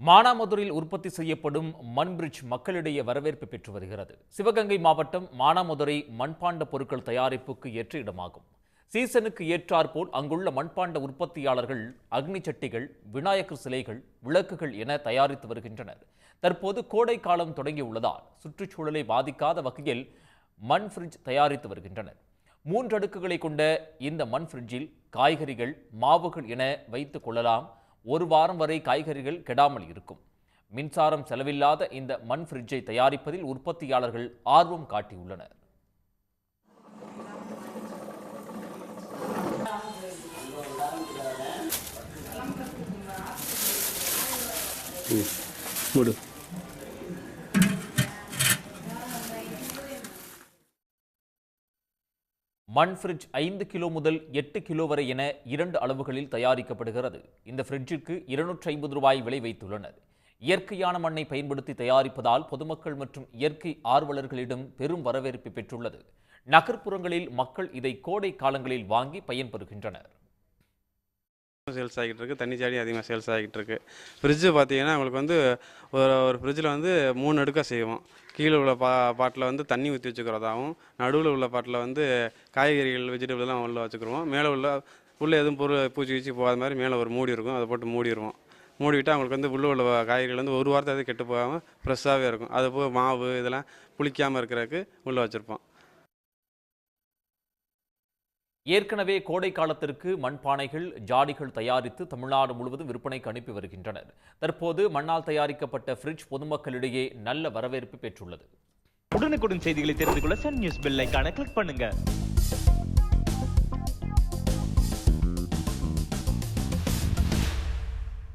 மானாமதுரையில் உற்பத்தி செய்யப்படும் மண் பிரிட்ஜ் மக்களிடையே வரவேற்பு பெற்று வருகிறது. சிவகங்கை மாவட்டம் மானாமதுரை மண்பாண்ட பொருட்கள் தயாரிப்புக்கு ஏற்ற இடமாகும். சீசனுக்கு ஏற்றாற்போல் அங்குள்ள மண்பாண்ட உற்பத்தியாளர்கள் அக்னி சட்டிகள், விநாயகர் சிலைகள், விளக்குகள் என தயாரித்து வருகின்றனர். தற்போது கோடை காலம் தொடங்கியுள்ளதால் சுற்றுச்சூழலை பாதிக்காத வகையில் மண் ஃப்ரிட்ஜ் தயாரித்து வருகின்றனர். 3 அடுக்குகளை கொண்ட இந்த மண் ஃப்ரிட்ஜில் காய்கறிகள், மாவுகள் என வைத்துக் கொள்ளலாம். ஒரு வாரம் வரை காய்கறிகள் கெடாமல் இருக்கும். மின்சாரம் செலவில்லாத இந்த மண் ஃப்ரிட்ஜை தயாரிப்பதில் உற்பத்தியாளர்கள் ஆர்வம் காட்டியுள்ளனர். மண் ஃப்ரிட்ஜ் 5 கிலோ முதல் 8 கிலோ வரை என 2 அளவுகளில் தயாரிக்கப்படுகிறது. இந்த ஃப்ரிட்ஜுக்கு 250 ரூபாய் விலை வைத்துள்ளனர். இயற்கையான மண்ணை பயன்படுத்தி தயாரிப்பதால் பொதுமக்கள் மற்றும் இயற்கை ஆர்வலர்களிடம் பெரும் வரவேற்பு பெற்றுள்ளது. நகர்ப்புறங்களில் மக்கள் இதை கோடை காலங்களில் வாங்கி பயன்பெறுகின்றனர். சேல்ஸ் ஆகிட்டு இருக்கு. தண்ணி சாடி அதிகமாக சேல்ஸ் ஆகிட்டு இருக்கு. ஃப்ரிட்ஜு பார்த்தீங்கன்னா உங்களுக்கு வந்து ஒரு ஃப்ரிட்ஜில் வந்து 3 அடுக்காக செய்வோம். கீழே உள்ள பாட்டில் வந்து தண்ணி ஊற்றி வச்சுக்கிறதாகவும், நடுவில் உள்ள பாட்டில் வந்து காய்கறிகள், வெஜிடபிள்லாம் உள்ள வச்சுக்கிருவோம். மேலே உள்ளே எதுவும் பொருள் பூச்சி கீச்சி போகாத மாதிரி மேலே ஒரு மூடி இருக்கும். அதை போட்டு மூடிடுவோம். மூடிவிட்டால் அவங்களுக்கு வந்து உள்ள காய்கறிகள் வந்து ஒரு வாரத்தை அது கெட்டு போகாமல் ஃப்ரெஷ்ஷாகவே இருக்கும். அது போக மாவு இதெல்லாம் புளிக்காமல் இருக்கிறதுக்கு உள்ளே வச்சுருப்போம். ஏற்கனவே கோடை காலத்திற்கு மண்பானைகள், ஜாடிகள் தயாரித்து தமிழ்நாடு முழுவதும் விற்பனைக்கு அனுப்பி வருகின்றனர். தற்போது மண்ணால் தயாரிக்கப்பட்ட ஃப்ரிட்ஜ் பொதுமக்களிடையே நல்ல வரவேற்பு பெற்றுள்ளது. உடனுக்குடன் செய்திகளை தெரிந்து கொள்ள சன் நியூஸ் பெல் ஐகானை கிளிக் பண்ணுங்க.